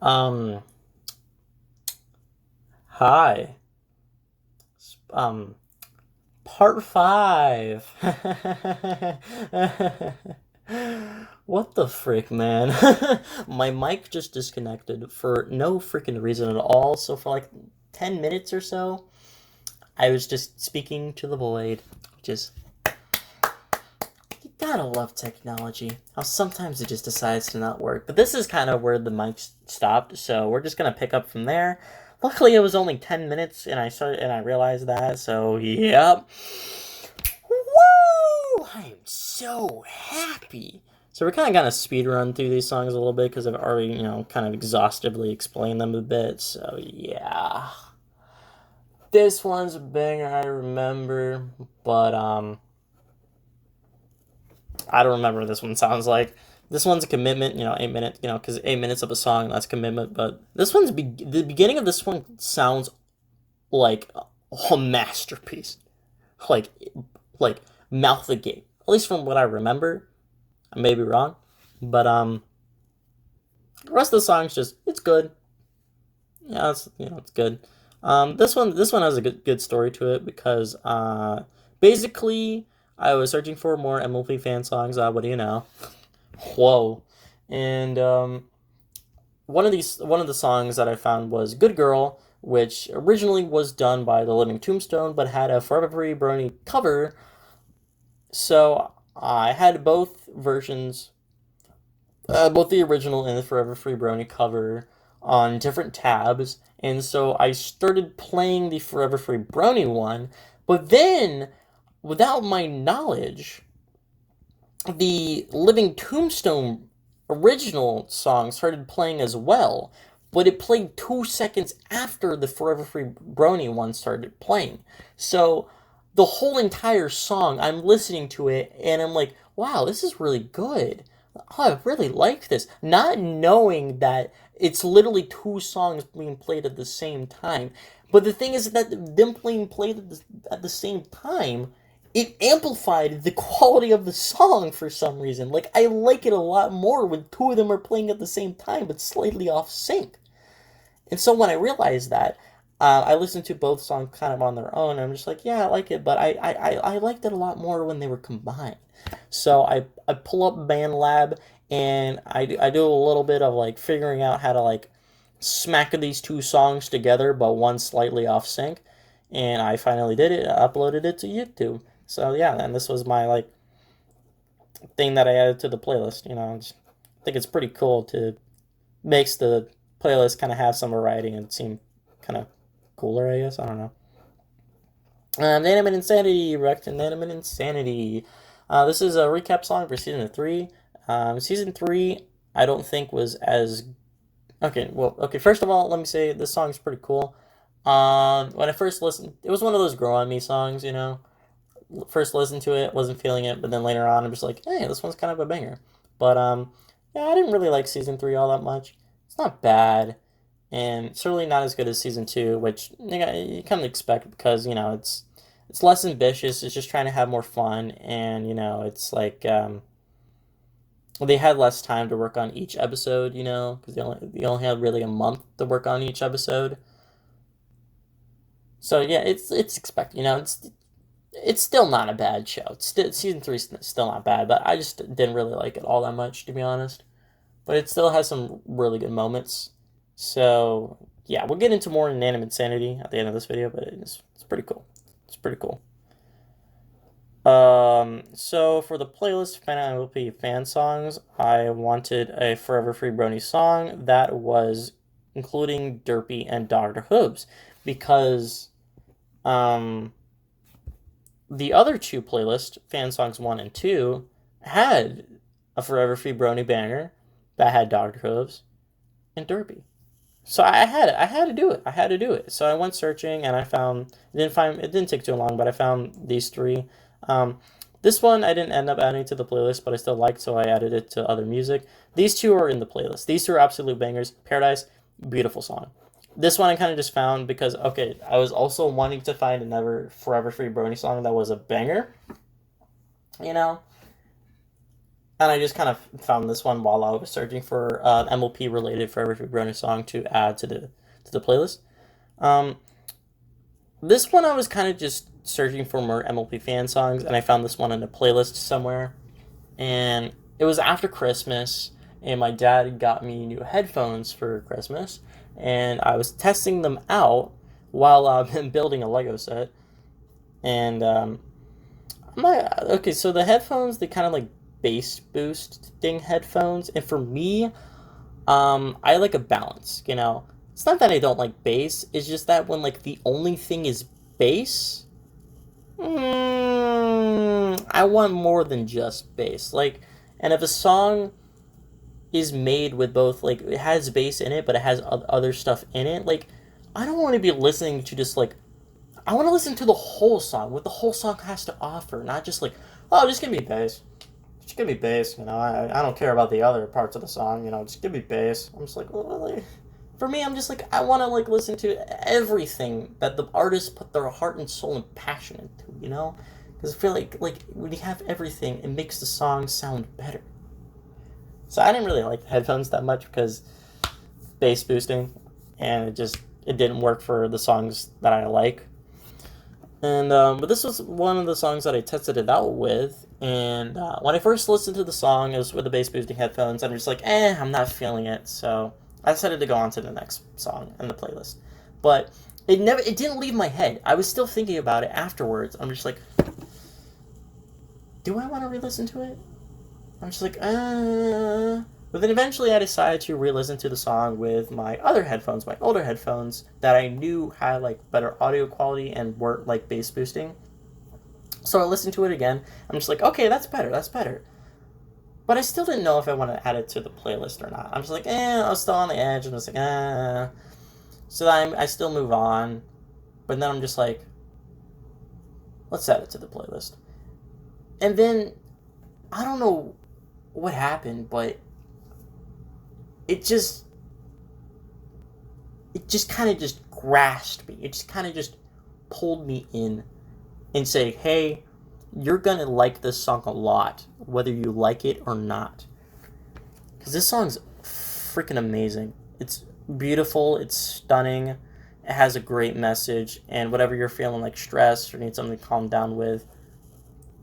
Um, Hi. Um, Part 5. What the frick, man? My mic just disconnected for no freaking reason at all. So for like 10 minutes or so, I was just speaking to the void. Just, you gotta love technology. How sometimes it just decides to not work. But this is kind of where the mic stopped, so we're just gonna pick up from there. Luckily, it was only 10 minutes, and I realized that. So, yep. Woo! I am so happy. So we're kind of gonna speed run through these songs a little bit because I've already, kind of exhaustively explained them a bit. So yeah, this one's a banger. I remember, but I don't remember what this one sounds like. This one's a commitment, 8 minutes, because 8 minutes of a song, that's commitment. But this the beginning of this one sounds like a masterpiece, like like mouth agape. At least from what I remember. I may be wrong, but the rest of the song's just it's good. Yeah, it's good. This one has a good story to it because basically I was searching for more Mlp Fannn songs. What do you know? Whoa. And one of the songs that I found was "Good Girl," which originally was done by the Living Tombstone, but had a Forever Free Brony cover. So I had both versions, both the original and the Forever Free Brony cover on different tabs, and so I started playing the Forever Free Brony one, but then, without my knowledge, the Living Tombstone original song started playing as well, but it played 2 seconds after the Forever Free Brony one started playing. So the whole entire song, I'm listening to it and I'm like, wow, this is really good. Oh, I really like this. Not knowing that it's literally two songs being played at the same time. But the thing is that them playing played at the same time, it amplified the quality of the song for some reason. Like, I like it a lot more when two of them are playing at the same time, but slightly off sync. And so when I realized that, I listened to both songs kind of on their own. And I'm just like, yeah, I like it, but I liked it a lot more when they were combined. So I pull up BandLab and I do a little bit of like figuring out how to like smack these two songs together, but one slightly off sync. And I finally did it. I uploaded it to YouTube. So yeah, and this was my like thing that I added to the playlist. I think it's pretty cool to makes the playlist kind of have some variety and seem kind of cooler. I guess I don't know. Inanimate Insanity, Wrecked Inanimate Insanity. This is a recap song for season 3. Season 3, I don't think was as okay. Well, okay. First of all, let me say this song is pretty cool. When I first listened, it was one of those "Grow on Me" songs. First listened to it, wasn't feeling it, but then later on, I'm just like, hey, this one's kind of a banger. But yeah, I didn't really like season 3 all that much. It's not bad, and certainly not as good as season 2, which you kind of expect because it's less ambitious. It's just trying to have more fun, and it's like they had less time to work on each episode, because they only had really a month to work on each episode. So yeah, it's expected. It's still not a bad show. Season 3 is still not bad, but I just didn't really like it all that much, to be honest. But it still has some really good moments. So yeah, we'll get into more Inanimate Insanity at the end of this video, but it's pretty cool. It's pretty cool. So for the playlist Mlp Fannn Songs, I wanted a Forever Free Brony song that was including Derpy and Dr. Hooves because the other two playlists, Fannn Songs 1 and 2, had a Forever Free Brony banger that had Dr. Hooves and Derpy. So I had to do it. I had to do it. So I went searching and I found it didn't take too long, but I found these three. Um, this one I didn't end up adding to the playlist, but I still liked, so I added it to other music. These two are in the playlist. These two are absolute bangers. Paradise, beautiful song. This one I kind of just found because, okay, I was also wanting to find another Forever Free Brony song that was a banger, you know? and I just kind of found this one while I was searching for an MLP related Forever Free Brony song to add to the playlist. Um, this one I was kind of just searching for more MLP Fannn songs, and I found this one in a playlist somewhere. And it was after Christmas, and my dad got me new headphones for Christmas, and I was testing them out while I'm building a Lego set. And okay, so the headphones, they kind of like bass boosting headphones, and for me, I like a balance. It's not that I don't like bass. It's just that when like the only thing is bass, I want more than just bass. Like, and if a song is made with both, like, it has bass in it, but it has other stuff in it, like, I don't want to be listening to just like, I want to listen to the whole song, what the whole song has to offer, not just like, oh, just give me bass. Just give me bass, I don't care about the other parts of the song, just give me bass. I'm just like, well, for me, I'm just like, I want to like listen to everything that the artist put their heart and soul and passion into, because I feel like when you have everything, it makes the song sound better. So I didn't really like the headphones that much because bass boosting, and it didn't work for the songs that I like. And but this was one of the songs that I tested it out with, and when I first listened to the song, it was with the bass boosting headphones, and I'm just like, I'm not feeling it. So I decided to go on to the next song in the playlist. But it didn't leave my head. I was still thinking about it afterwards. I'm just like, do I want to re-listen to it? I'm just like, But then eventually I decided to re-listen to the song with my other headphones, my older headphones, that I knew had like better audio quality and weren't like bass boosting. So I listened to it again. I'm just like, okay, that's better, that's better. But I still didn't know if I want to add it to the playlist or not. I'm just like, I was still on the edge, and I was like, So I still move on. But then I'm just like, let's add it to the playlist. And then, I don't know what happened, but it just kind of just grasped me. It just kind of just pulled me in and say, hey, you're going to like this song a lot, whether you like it or not. Because this song's freaking amazing. It's beautiful. It's stunning. It has a great message. And whatever you're feeling like stressed or need something to calm down with,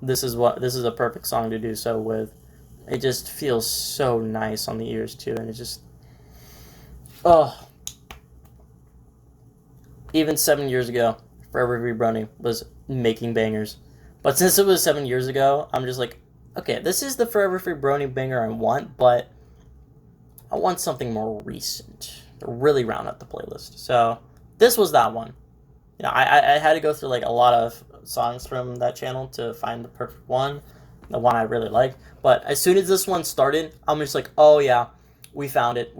this is a perfect song to do so with. It just feels so nice on the ears too, and it just, even 7 years ago, Forever Free Brony was making bangers, but since it was 7 years ago, I'm just like, okay, this is the Forever Free Brony banger I want, but I want something more recent to really round out the playlist. So this was that one. I had to go through like a lot of songs from that channel to find the perfect one, the one I really like. But as soon as this one started, I'm just like, oh yeah, we found it,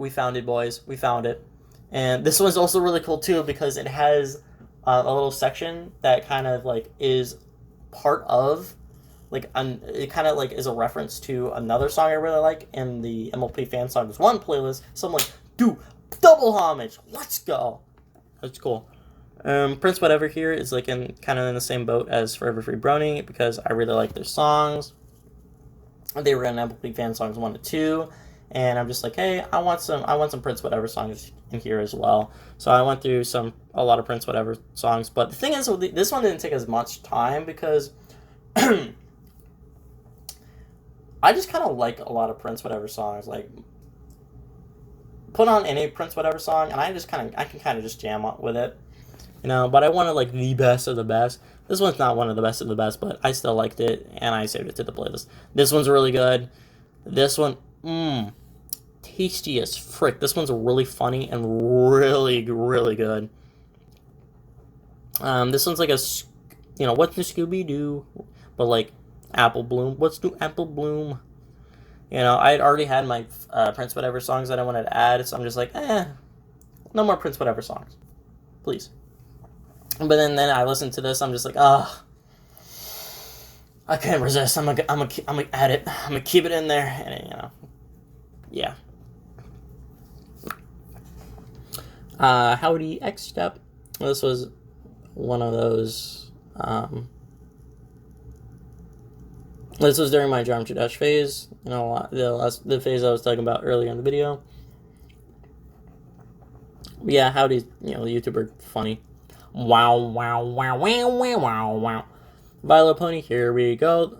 boys, we found it. And this one's also really cool too because it has a little section that kind of like is part of like it kind of like is a reference to another song I really like in the Mlp Fannn Songs 1 playlist. So I'm like, dude, double homage, let's go. That's cool. Prince Whatever here is like kind of in the same boat as Forever Free Brony because I really like their songs. They were in Mlp Fannn Songs 1 to 2, and I'm just like, hey, I want some Prince Whatever songs in here as well. So I went through a lot of Prince Whatever songs, but the thing is, this one didn't take as much time because I just kind of like a lot of Prince Whatever songs. Like, put on any Prince Whatever song, and I can kind of just jam with it. But I wanted like the best of the best. This one's not one of the best of the best, but I still liked it, and I saved it to the playlist. This one's really good. This one, tasty as frick. This one's really funny and really, really good. This one's like what's new Scooby-Doo? But like, Apple Bloom. What's new Apple Bloom? I had already had my Prince Whatever songs that I wanted to add, so I'm just like, no more Prince Whatever songs. Please. But then I listened to this, I'm just like, I can't resist. I'm gonna add it. I'm gonna keep it in there, and yeah. Howdy X Step. This was one of those. This was during my Geometry Dash phase, you know, the phase I was talking about earlier in the video. But yeah, Howdy's, you know, the YouTuber, funny. Wow, wow, wow, wow, wow, wow, wow. Violet Pony, here we go.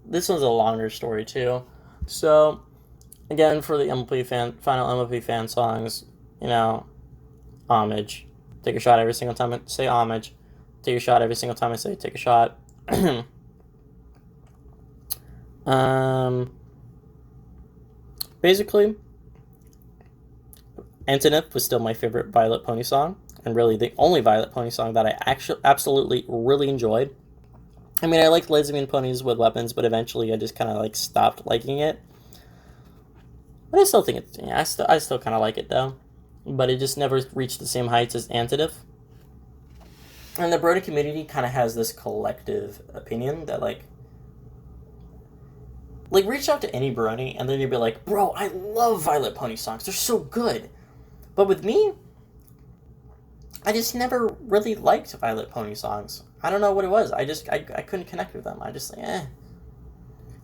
This one's a longer story too. So, again, for the final Mlp Fannn Songs, you know, homage. Take a shot every single time I say homage. Take a shot every single time I say take a shot. Basically, Antonym was still my favorite Violet Pony song, and really the only Violet Pony song that I actually absolutely really enjoyed. I mean, I liked lesbian ponies with weapons, but eventually I just kind of like stopped liking it. But I still think it's, yeah, I still kind of like it though. But it just never reached the same heights as Antidote. And the Brony community kind of has this collective opinion that like reach out to any Brony and then you'd be like, bro, I love Violet Pony songs. They're so good. But with me, I just never really liked Violet Pony songs. I don't know what it was. I couldn't connect with them. I just like, eh.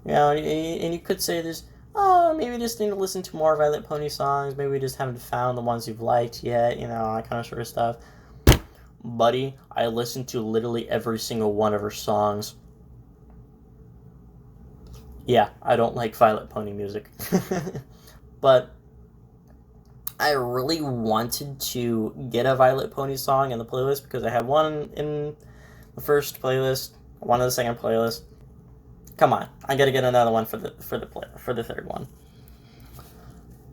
You know, and you could say there's, oh, maybe you just need to listen to more Violet Pony songs. Maybe we just haven't found the ones you've liked yet, you know, that kind of sort of stuff. Buddy, I listened to literally every single one of her songs. Yeah, I don't like Violet Pony music. But I really wanted to get a Violet Pony song in the playlist because I had one in the first playlist, one in the second playlist. Come on, I gotta get another one for the third one.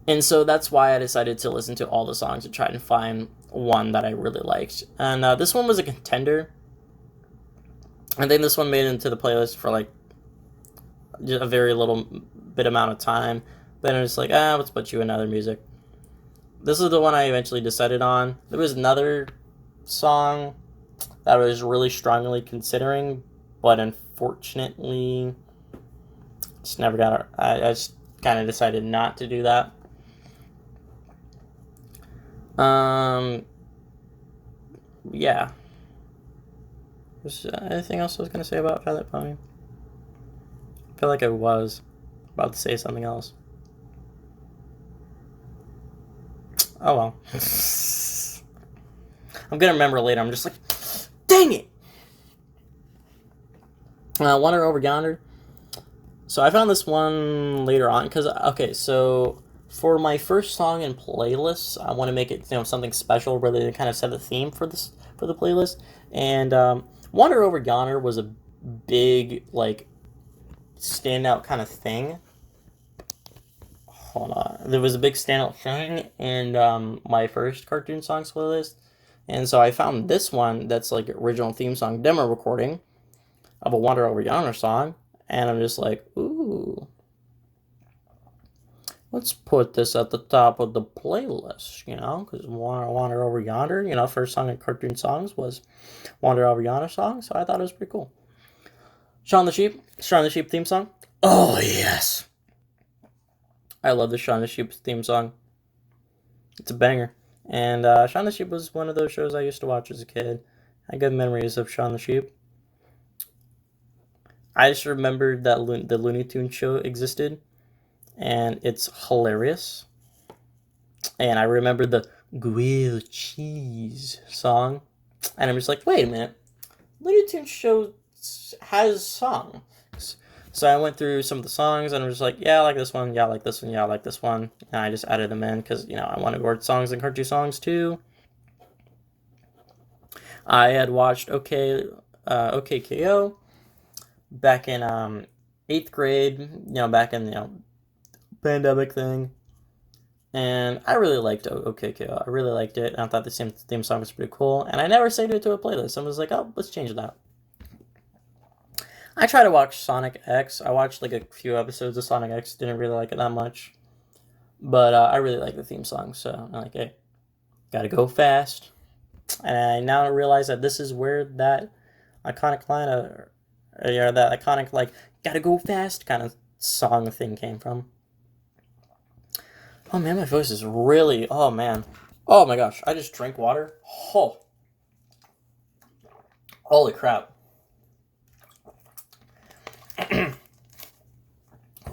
And so that's why I decided to listen to all the songs and try and find one that I really liked. And this one was a contender. I think this one made it into the playlist for like just a very little bit amount of time. Then I was like, let's put you in other music. This is the one I eventually decided on. There was another song that I was really strongly considering, but unfortunately, just never got it. I just kind of decided not to do that. Yeah. Was anything else I was going to say about Violet Pony? I feel like I was about to say something else. Oh well. I'm going to remember later. I'm just like, dang it! Wander Over Yonder. So I found this one later on because, okay, so for my first song in playlists, I want to make it, you know, something special, really to kind of set the theme for the playlist. And Wander Over Yonder was a big, like, standout kind of thing. Hold on. There was a big standout thing in my first cartoon songs playlist. And so I found this one that's like original theme song demo recording of a Wander Over Yonder song. And I'm just like, ooh. Let's put this at the top of the playlist, you know, because Wander Over Yonder, you know, first song in cartoon songs was Wander Over Yonder song, so I thought it was pretty cool. Shaun the Sheep theme song. Oh, yes. I love the Shaun the Sheep theme song. It's a banger. And Shaun the Sheep was one of those shows I used to watch as a kid. I had good memories of Shaun the Sheep. I just remembered that the Looney Tunes show existed, and it's hilarious. And I remember the grilled cheese song, and I'm just like, wait a minute, Looney Tunes show has songs. So I went through some of the songs, and I was like, yeah, I like this one, yeah, I like this one, yeah, I like this one, and I just added them in because, you know, I wanted word songs and cartoon songs too. I had watched OKKO back in 8th grade, you know, back in, you know, pandemic thing. And I really liked OKKO. I really liked it. And I thought the theme song was pretty cool. And I never saved it to a playlist. I was like, oh, let's change that. I tried to watch Sonic X. I watched like a few episodes of Sonic X. Didn't really like it that much. But I really like the theme song. So I'm like, hey, gotta go fast. And I now realize that this is where that iconic line of, or that iconic, like, gotta go fast kind of song thing came from. Oh man, my voice is really, oh man. Oh my gosh, I just drank water. Oh. Holy crap.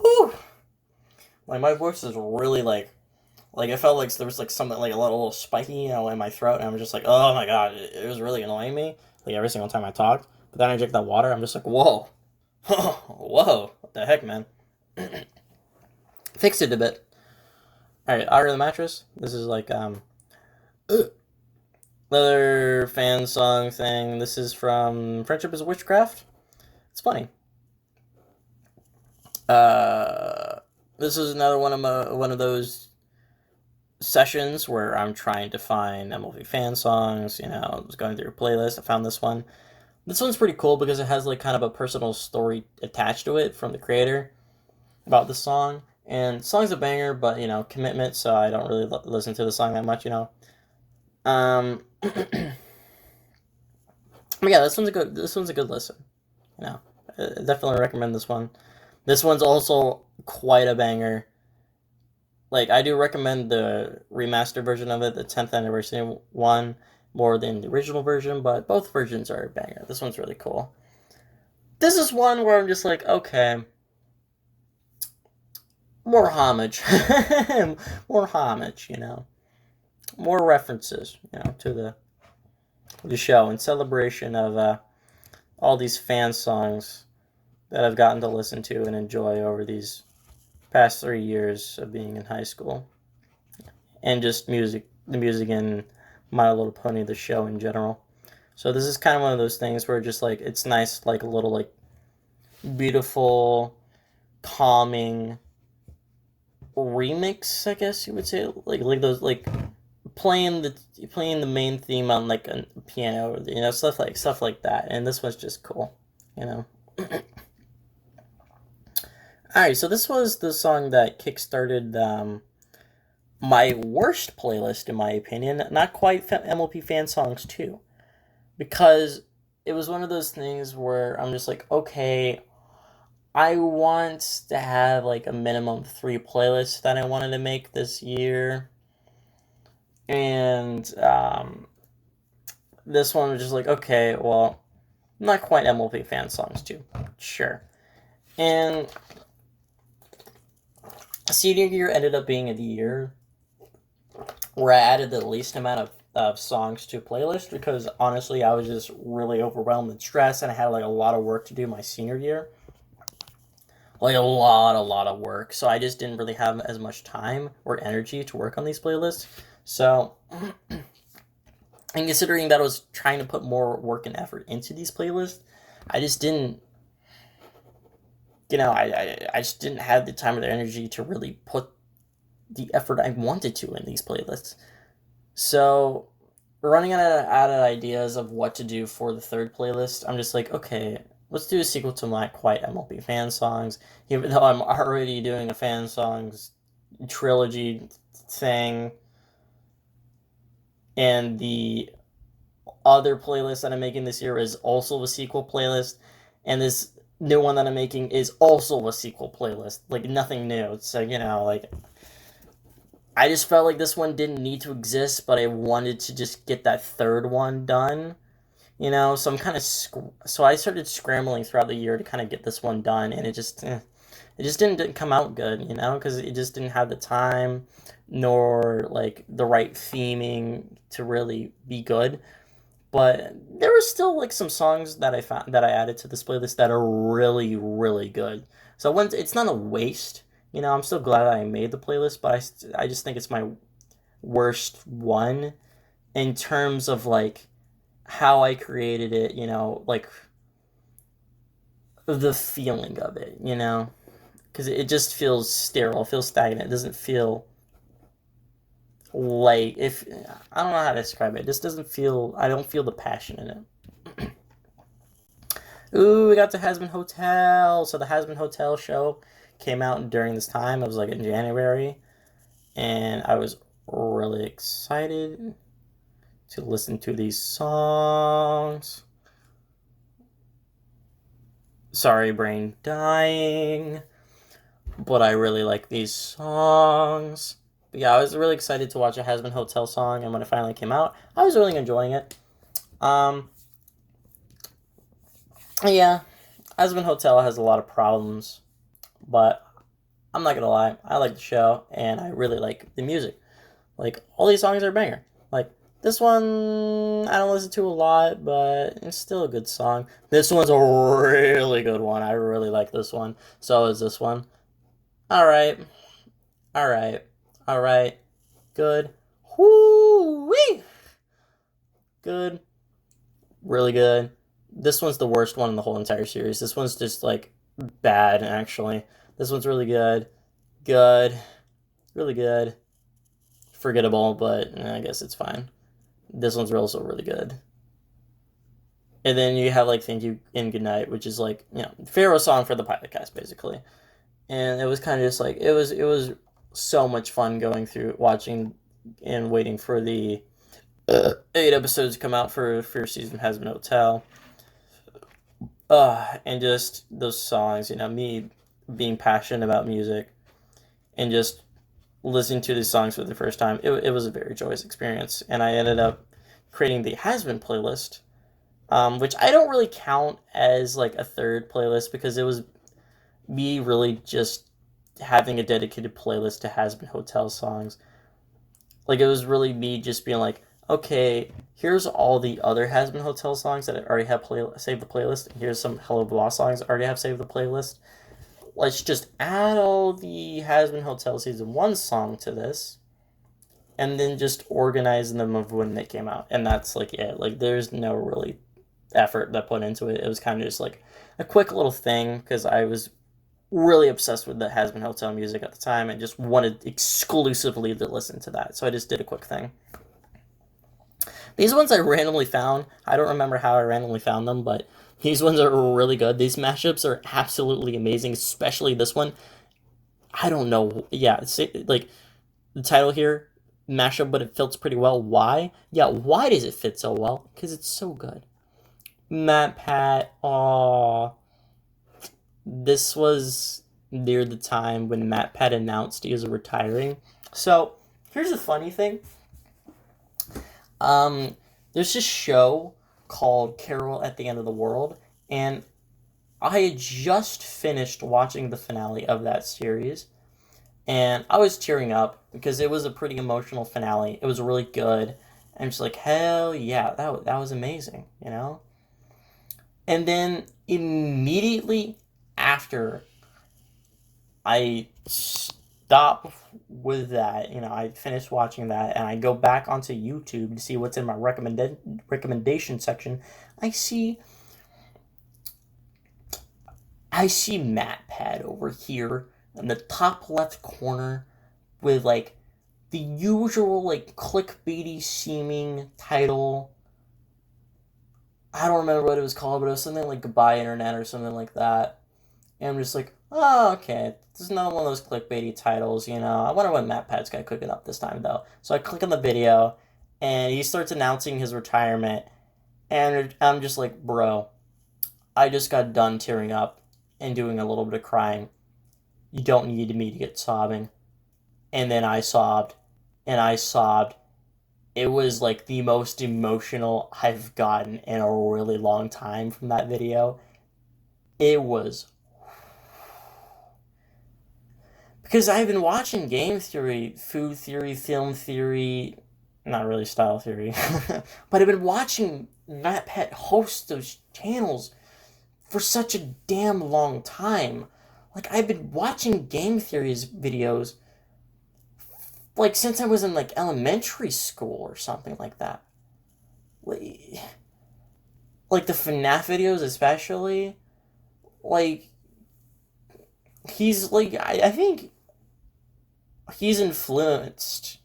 Whew. Like, my voice is really, like, it felt like there was, like, something, like, a little spiky, in my throat, and I'm just like, oh my god, it was really annoying me, like, every single time I talked. But then I drink that water, I'm just like, whoa. Whoa. What the heck, man? Fixed it a bit. Alright, Out of the Mattress. This is, like, another fan song thing. This is from Friendship is Witchcraft. It's funny. This is another one of those sessions where I'm trying to find Mlp Fannn Songs. I was going through a playlist. I found this one. This one's pretty cool because it has like kind of a personal story attached to it from the creator about the song. And the song's a banger, but commitment. So I don't really listen to the song that much. But yeah, this one's a good listen. I definitely recommend this one. This one's also quite a banger. Like, I do recommend the remastered version of it, the 10th anniversary one, more than the original version, but both versions are a banger. This one's really cool. This is one where I'm just like, okay, more homage. More homage, more references, to the show in celebration of all these fan songs that I've gotten to listen to and enjoy over these past 3 years of being in high school, and just the music in My Little Pony, the show in general. So this is kind of one of those things where just like it's nice, like a little like beautiful, calming remix, I guess you would say, like those like playing the main theme on like a piano, stuff like that. And this one's just cool, Alright, so this was the song that kickstarted my worst playlist, in my opinion. Not quite Mlp Fannn Songs 2. Because it was one of those things where I'm just like, okay, I want to have like a minimum of 3 playlists that I wanted to make this year. And this one was just like, okay, well, not quite Mlp Fannn Songs 2. Sure. And senior year ended up being the year where I added the least amount of songs to a playlist, because honestly I was just really overwhelmed and stressed, and I had like a lot of work to do my senior year, like a lot of work, so I just didn't really have as much time or energy to work on these playlists. So and considering that I was trying to put more work and effort into these playlists, I just didn't I just didn't have the time or the energy to really put the effort I wanted to in these playlists. So, running out of ideas of what to do for the third playlist, I'm just like, okay, let's do a sequel to my quite Mlp Fannn Songs, even though I'm already doing a Fannn Songs trilogy thing. And the other playlist that I'm making this year is also a sequel playlist. And this new one that I'm making is also a sequel playlist. Like, nothing new. So, like, I just felt like this one didn't need to exist, but I wanted to just get that third one done. So I'm kind of so I started scrambling throughout the year to kind of get this one done, and it just didn't come out good, because it just didn't have the time nor like the right theming to really be good. But there were still like some songs that I found that I added to this playlist that are really, really good. So it's not a waste. I'm still glad I made the playlist, but I just think it's my worst one in terms of like how I created it, like the feeling of it, because it just feels sterile, feels stagnant. It doesn't feel like, if I don't know how to describe it. It just doesn't feel. I don't feel the passion in it. Ooh, we got the Hazbin Hotel. So the Hazbin Hotel show came out during this time. It was like in January, and I was really excited to listen to these songs. Sorry, brain dying, but I really like these songs. But yeah, I was really excited to watch a Hazbin Hotel song, and when it finally came out, I was really enjoying it. Yeah, Hazbin Hotel has a lot of problems, but I'm not gonna lie, I like the show and I really like the music. Like, all these songs are a banger. Like, this one I don't listen to a lot, but it's still a good song. This one's a really good one. I really like this one. So is this one. Alright. Alright. Alright. Good. Whoo-wee! Good. Really good. This one's the worst one in the whole entire series. This one's just, like, bad, actually. This one's really good. Good. Really good. Forgettable, but I guess it's fine. This one's also really good. And then you have, like, Thank You and Good Night, which is, like, Pharaoh's song for the pilot cast, basically. And it was kind of just, like, it was so much fun going through, watching and waiting for the 8 episodes to come out for first season of Hazbin Hotel. And just those songs, me being passionate about music and just listening to these songs for the first time, it was a very joyous experience. And I ended up creating the Hazbin playlist, which I don't really count as like a third playlist because it was me really just having a dedicated playlist to Hazbin Hotel songs. Like, it was really me just being like, okay, here's all the other Hazbin Hotel songs that I already have saved the playlist. And here's some Hello Blah songs I already have saved the playlist. Let's just add all the Hazbin Hotel Season 1 song to this. And then just organize them of when they came out. And that's like it. Like, there's no really effort that put into it. It was kind of just like a quick little thing because I was really obsessed with the Hazbin Hotel music at the time and just wanted exclusively to listen to that. So I just did a quick thing. These ones I randomly found. I don't remember how I randomly found them, but these ones are really good. These mashups are absolutely amazing, especially this one. I don't know. Yeah, it's like the title here, mashup, but it fits pretty well. Why? Yeah, why does it fit so well? Because it's so good. Matt Pat, aww. This was near the time when Matt Pat announced he was retiring. So, here's the funny thing. There's this show called Carol at the End of the World, and I had just finished watching the finale of that series, and I was tearing up because it was a pretty emotional finale. It was really good. I'm just like, hell yeah, that was amazing, And then immediately after I stop with that, I finish watching that and I go back onto YouTube to see what's in my recommendation section. I see Matt Pad over here in the top left corner with like the usual like clickbaity seeming title. I don't remember what it was called, but it was something like Goodbye Internet or something like that. And I'm just like, oh, okay, this is not one of those clickbaity titles, I wonder what Matt Pat's got cooking up this time, though. So I click on the video, and he starts announcing his retirement, and I'm just like, bro, I just got done tearing up and doing a little bit of crying. You don't need me to get sobbing. And then I sobbed, and I sobbed. It was like the most emotional I've gotten in a really long time from that video. It was... Because I've been watching game theory, food theory, film theory, not really style theory, but I've been watching Matt Pet host those channels for such a damn long time. Like, I've been watching game theory's videos like since I was in like elementary school or something like that. Like the FNAF videos especially. Like, he's like, I think he's influenced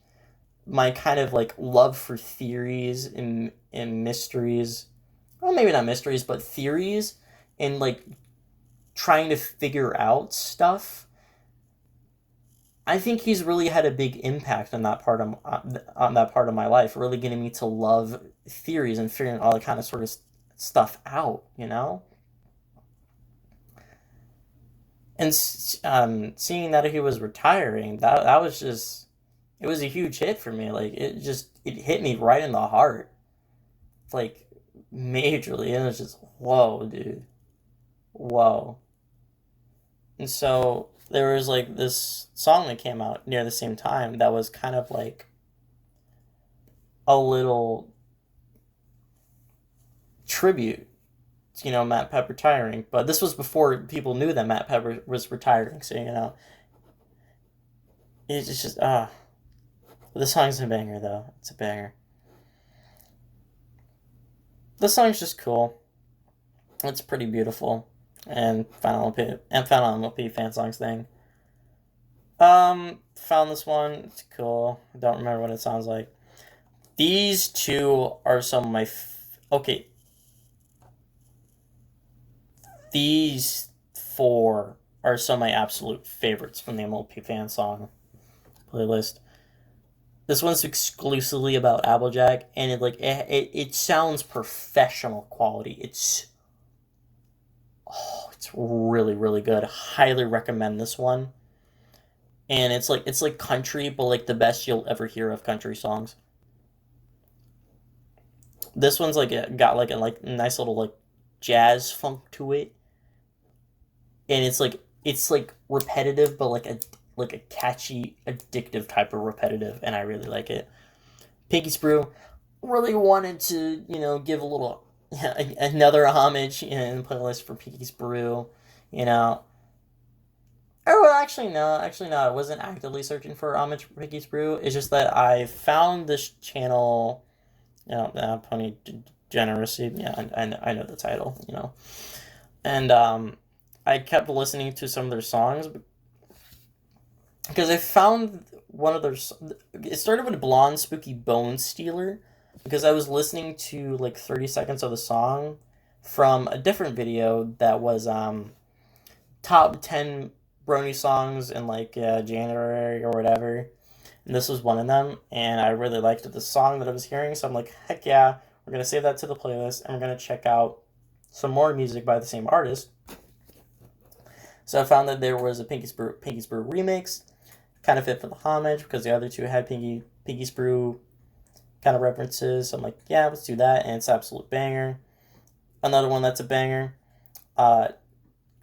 my kind of like love for theories and mysteries. Well, maybe not mysteries, but theories and like trying to figure out stuff. I think he's really had a big impact on that part of my life, really getting me to love theories and figuring all that kind of sort of stuff out, And seeing that he was retiring, that was just, it was a huge hit for me. Like, it hit me right in the heart, like majorly, and it was just, whoa, dude, whoa. And so there was like this song that came out near the same time that was kind of like a little tribute to, Matt Pep retiring. But this was before people knew that Matt Pep was retiring. So, it's just, the song's a banger, though. It's a banger. The song's just cool. It's pretty beautiful. And found on Mlp Fannn Songs thing. Found this one. It's cool. I don't remember what it sounds like. These two are some of my... okay. These four are some of my absolute favorites from the Mlp Fannn Song playlist. This one's exclusively about Applejack, and it sounds professional quality. It's really, really good. Highly recommend this one. And it's like country, but like the best you'll ever hear of country songs. This one's got a nice little like jazz funk to it, and it's like repetitive, but like a catchy, addictive type of repetitive, and I really like it. Pinky Sprue really wanted to give a little another homage in the playlist for Pinky Sprue, Oh, well, actually, no. I wasn't actively searching for homage for Pinky Sprue. It's just that I found this channel, Pony Degeneracy. Yeah, I know the title, and I kept listening to some of their songs because I found one of their. It started with Blonde Spooky Bone Stealer because I was listening to like 30 seconds of the song from a different video that was top 10 Brony songs in January or whatever, and this was one of them, and I really liked the song that I was hearing, so I'm like, heck yeah, we're gonna save that to the playlist, and we're gonna check out some more music by the same artist. So I found that there was a Pinky Sprue remix, kind of fit for the homage because the other two had Pinky Sprue kind of references. So I'm like, yeah, let's do that, and it's an absolute banger. Another one that's a banger.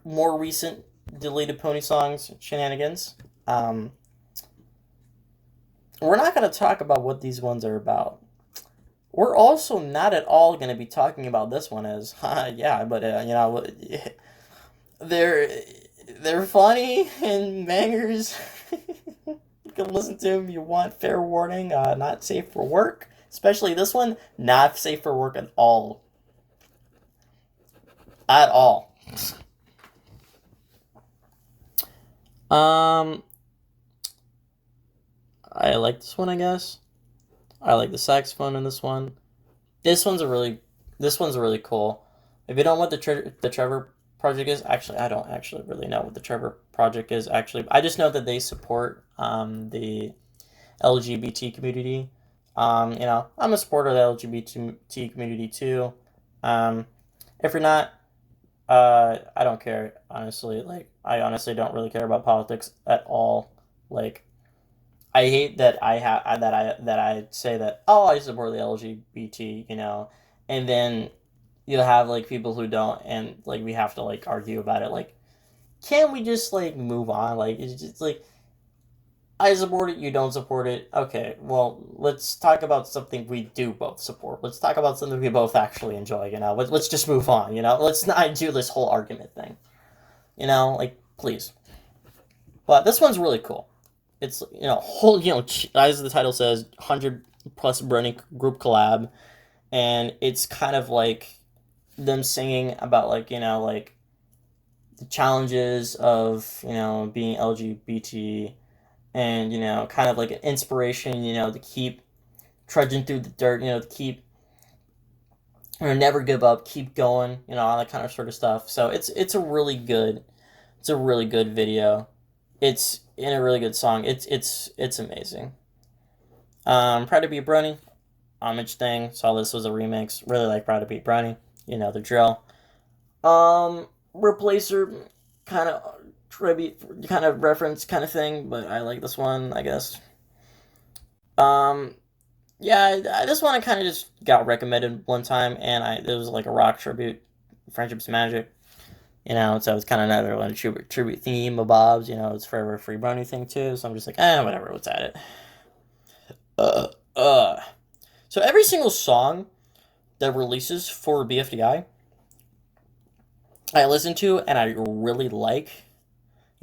More recent deleted Pony Songs shenanigans. We're not going to talk about what these ones are about. We're also not at all going to be talking about this one as, yeah, but they're funny and bangers. You can listen to them if you want. Fair warning, not safe for work. Especially this one, not safe for work at all. At all. I like this one, I guess. I like the saxophone in this one. This one's really cool. If you don't know what the Trevor Project is, actually, I don't actually really know what the Trevor Project is. Actually, I just know that they support the LGBT community. I'm a supporter of the LGBT community too. If you're not, I don't care, honestly. I honestly don't really care about politics at all. I hate that I say that, oh, I support the LGBT, and then you have people who don't, and we have to argue about it. Can't we just move on? It's just I support it, you don't support it. Okay, well, let's talk about something we do both support. Let's talk about something we both actually enjoy, Let's just move on, Let's not do this whole argument thing. Please. But this one's really cool. It's, whole, as the title says, 100 plus Brony group collab. And it's kind of them singing about, the challenges of, being LGBT, and kind of an inspiration, to keep trudging through the dirt, to keep never give up, keep going, all that kind of sort of stuff. So it's a really good video. It's in a really good song. It's amazing. Proud to be a Brony, homage thing. Saw this was a remix. Really like Proud to be a Brony. The drill. Replacer kind of tribute, kind of reference kind of thing, but I like this one, I guess. Yeah, this one I kind of just got recommended one time, and it was a rock tribute, Friendship's Magic. So it's kind of another one tribute theme of Bob's. It's Forever Free Brony thing too. So I'm just like, whatever. What's at it? Uh, uh. So every single song that releases for BFDI, I listen to and I really like.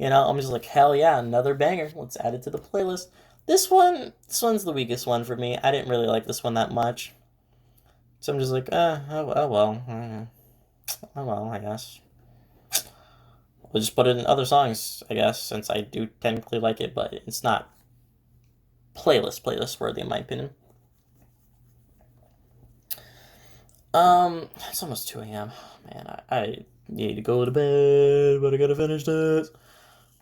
I'm just like, hell yeah, another banger. Let's add it to the playlist. This one's the weakest one for me. I didn't really like this one that much. So I'm just like, oh well. Oh well, I guess. We'll just put it in other songs, I guess, since I do technically like it, but it's not playlist worthy in my opinion. It's almost 2 a.m. Man, I need to go to bed, but I gotta finish this.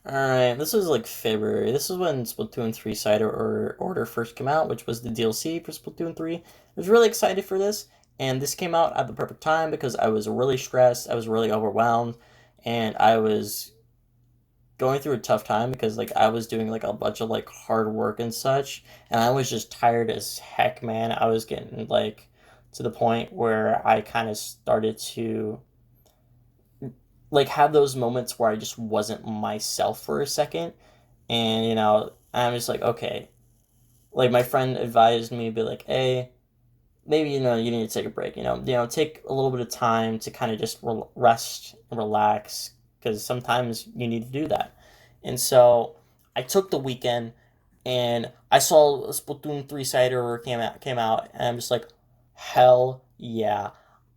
Alright, this was like February. This is when Splatoon 3 Side Order first came out, which was the DLC for Splatoon 3. I was really excited for this, and this came out at the perfect time because I was really stressed, I was really overwhelmed, and I was going through a tough time because like I was doing like a bunch of like hard work and such, and I was just tired as heck, man. I was getting like to the point where I kind of started to like have those moments where I just wasn't myself for a second. And I'm just like, okay, like my friend advised me to be like, hey, maybe you need to take a break. Take a little bit of time to kind of just rest and relax because sometimes you need to do that. And so I took the weekend and I saw Splatoon 3 Cider came out, and I'm just like, hell yeah.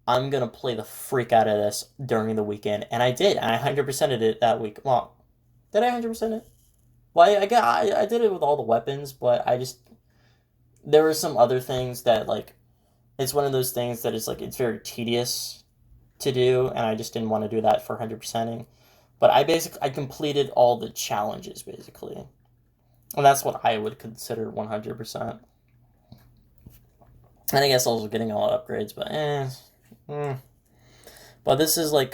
I'm gonna play the freak out of this during the weekend, and I did. And I 100%ed it that week. Well, did I 100% it? Well, I did it with all the weapons, but I just there were some other things that like it's one of those things that is like it's very tedious to do, and I just didn't want to do that for 100%ing. But I completed all the challenges basically, and that's what I would consider 100%. And I guess also getting all upgrades, but But this is like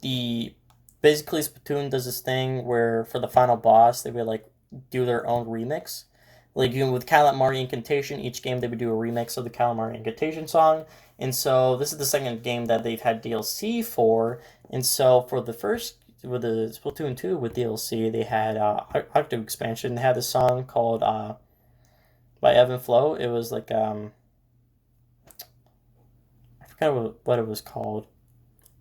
the basically Splatoon does this thing where for the final boss they would like do their own remix. Like with Calamari Incantation, each game they would do a remix of the Calamari Incantation song. And so this is the second game that they've had DLC for. And so for the first with the Splatoon 2 with DLC, they had Octo expansion. They had a song called by Evan Flow. It was like I forgot what it was called.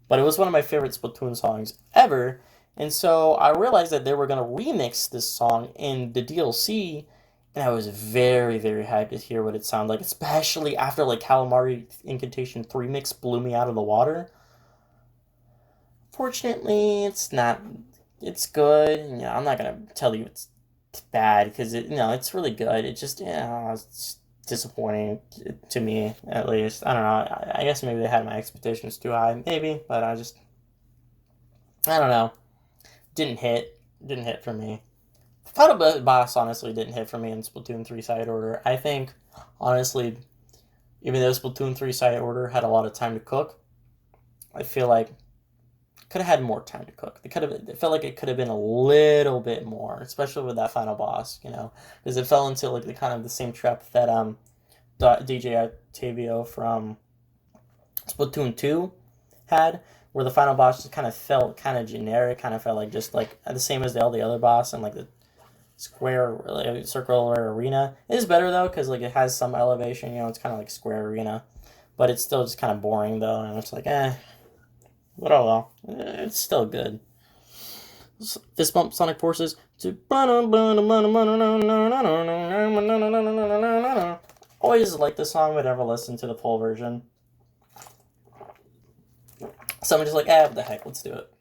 But it was one of my favorite Splatoon songs ever. And so I realized that they were going to remix this song in the DLC, and I was very, very hyped to hear what it sounded like, especially after like Calamari Incantation 3 mix blew me out of the water. Fortunately, it's not. It's good. I'm not going to tell you it's bad because it's really good. It just, it's disappointing to me, at least. I don't know. I guess maybe they had my expectations too high, maybe, but I don't know. Didn't hit for me. Final boss honestly didn't hit for me in Splatoon 3 Side Order. I think, honestly, even though Splatoon 3 Side Order had a lot of time to cook, I feel like could have had more time to cook. It felt like it could have been a little bit more, especially with that final boss, because it fell into like the kind of the same trap that DJ Octavio from Splatoon 2 had, where the final boss just kind of felt kind of generic, kind of felt like just like the same as all the other boss and like the square, like, circular arena. It is better though because like it has some elevation, it's kind of like square arena, but it's still just kind of boring though, and it's like but oh well, it's still good. Fist bump Sonic Forces to always like this song, but never listen to the full version. So I'm just like, what the heck, let's do it.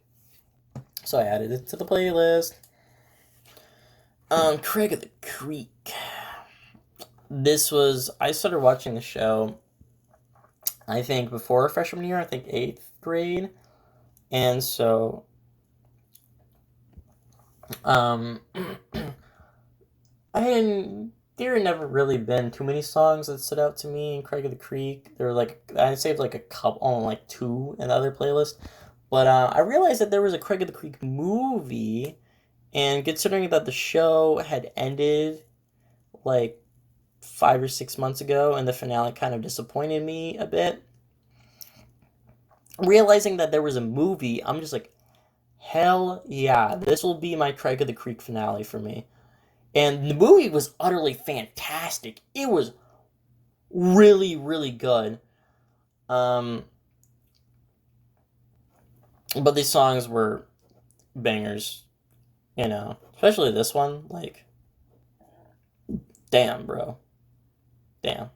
So I added it to the playlist. Craig of the Creek. I started watching the show, I think before freshman year, I think 8th grade. And so, I hadn't, there had never really been too many songs that stood out to me in Craig of the Creek. There were like, I saved like a couple, only like 2 in the other playlist. But I realized that there was a Craig of the Creek movie, and considering that the show had ended like 5 or 6 months ago, and the finale kind of disappointed me a bit, realizing that there was a movie, I'm just like, hell yeah, this will be my Craig of the Creek finale for me. And the movie was utterly fantastic. It was really, really good. Um, but these songs were bangers, especially this one. Like, damn, bro. Damn.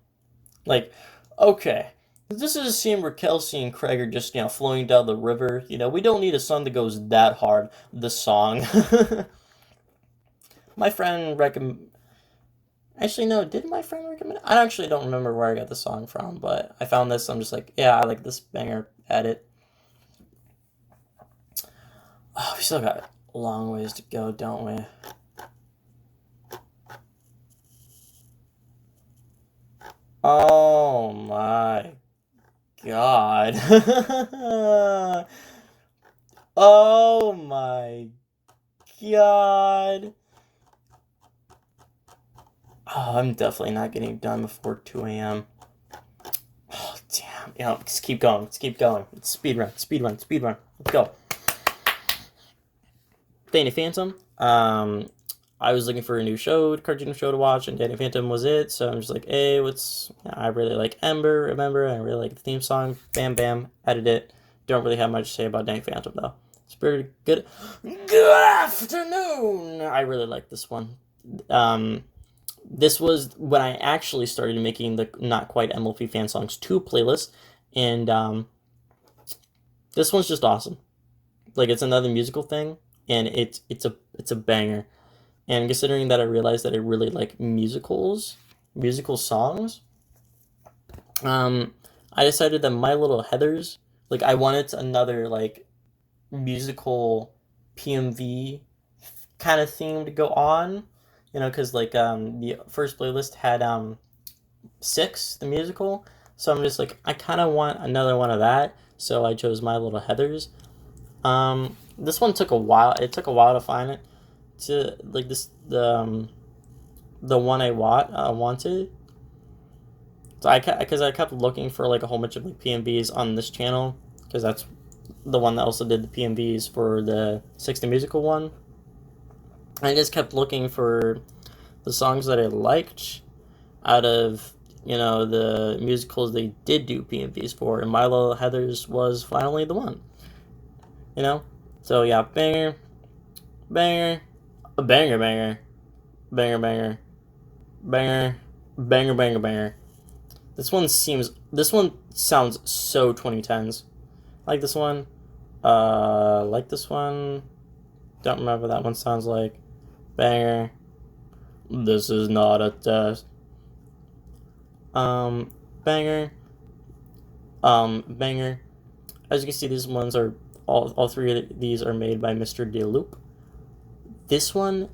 Like, okay. This is a scene where Kelsey and Craig are just, flowing down the river. We don't need a song that goes that hard. The song. My friend recommend. Actually, no. Did my friend recommend it? I actually don't remember where I got the song from, but I found this. I'm just like, yeah, I like this banger. Add it. Oh, we still got a long ways to go, don't we? Oh my god. Oh my god. Oh, I'm definitely not getting done before 2 a.m. Oh, damn. Just keep going. Let's keep going. It's speed run, speed run, speed run. Let's go. Danny Phantom. I was looking for a new cartoon show to watch, and Danny Phantom was it. So I'm just like, hey, I really like Remember, and I really like the theme song. Bam, bam, added it. Don't really have much to say about Danny Phantom, though. It's pretty good. Good afternoon! I really like this one. This was when I actually started making the Not Quite Mlp Fannn Songs 2 playlist, and this one's just awesome. Like, it's another musical thing, and it's a banger. And considering that I realized that I really like musical songs, I decided that My Little Heathers, like, I wanted another, like, musical PMV kind of theme to go on, because, like, the first playlist had, Six, the musical, so I'm just like, I kind of want another one of that, so I chose My Little Heathers. This one took a while. It took a while to find it. To like this the one I wanted. So because I kept looking for like a whole bunch of like PMVs on this channel, because that's the one that also did the PMVs for the 60 musical one. I just kept looking for the songs that I liked out of the musicals they did do PMVs for, and My Little Heathers was finally the one. So yeah, banger, banger, a banger, banger, banger, banger, banger, banger, banger, banger. This one sounds so 2010s. Like this one. Like this one. Don't remember what that one sounds like. Banger. This is not a test. Banger. Banger. As you can see, these ones are all three of these are made by Mr. DeLoop. This one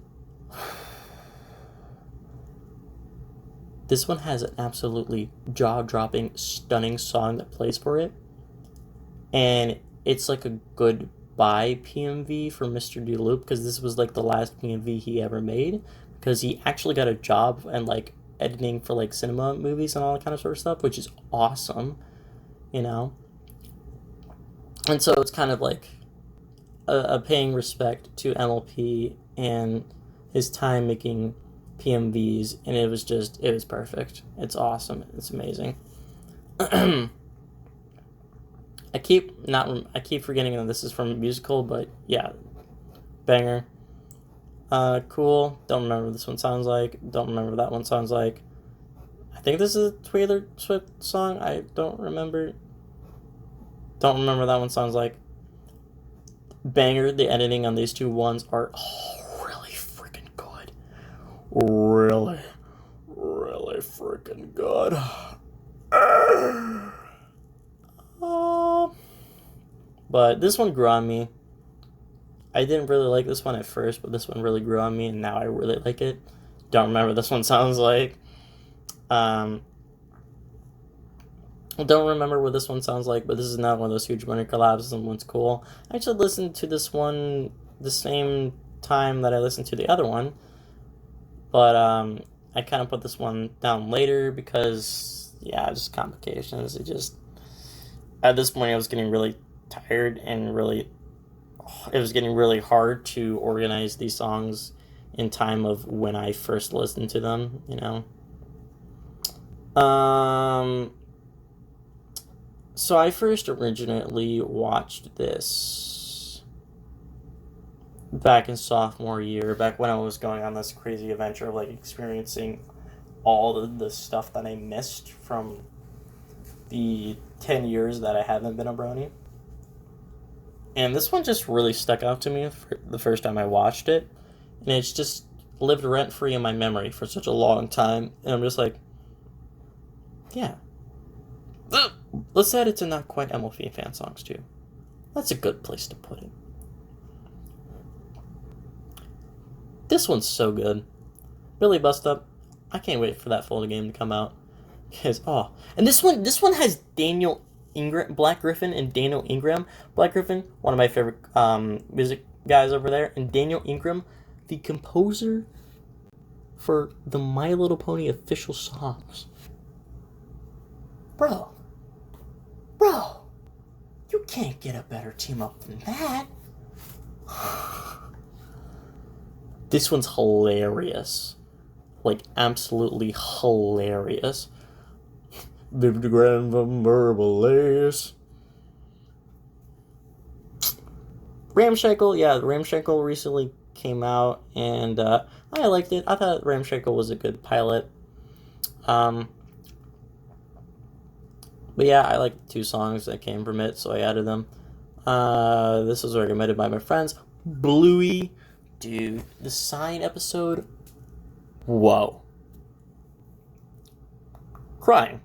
has an absolutely jaw-dropping, stunning song that plays for it. And it's like a goodbye PMV for Mr. DeLoop, because this was like the last PMV he ever made, because he actually got a job and like editing for like cinema movies and all that kind of sort of stuff, which is awesome, And so it's kind of like a paying respect to MLP and his time making PMVs, and it was perfect. It's awesome. It's amazing. I keep forgetting that this is from a musical, but yeah, banger. Cool. Don't remember what this one sounds like. Don't remember what that one sounds like. I think this is a Taylor Swift song. I don't remember. Don't remember what that one sounds like. Banger. The editing on these two ones are really freaking good. Really, really freaking good. But this one grew on me. I didn't really like this one at first, but this one really grew on me, and now I really like it. Don't remember what this one sounds like. Don't remember what this one sounds like, but this is not one of those huge winter collabs. This one's cool. I actually listened to this one the same time that I listened to the other one, but I kind of put this one down later because, yeah, just complications. at this point I was getting really tired and it was getting really hard to organize these songs in time of when I first listened to them, you know. So I first originally watched this back in sophomore year, back when I was going on this crazy adventure of like experiencing all the stuff that I missed from the 10 years that I haven't been a brony. And this one just really stuck out to me for the first time I watched it. And it's just lived rent-free in my memory for such a long time. And I'm just like, yeah. Let's add it to Not Quite Mlp Fannn Songs too. That's a good place to put it. This one's so good. Really bust up. I can't wait for that full game to come out. Because, and this one has Daniel Ingram, Black Griffin, and Daniel Ingram. Black Griffin, one of my favorite music guys over there, and Daniel Ingram, the composer for the My Little Pony official songs. Bro, you can't get a better team up than that. This one's hilarious. Like, absolutely hilarious. Live the grand verbal lace. Ramshackle, yeah, Ramshackle recently came out, and I liked it. I thought Ramshackle was a good pilot. But yeah, I liked 2 songs that came from it, so I added them. This was recommended by my friends. Bluey, dude, the Sign episode. Whoa. Crying.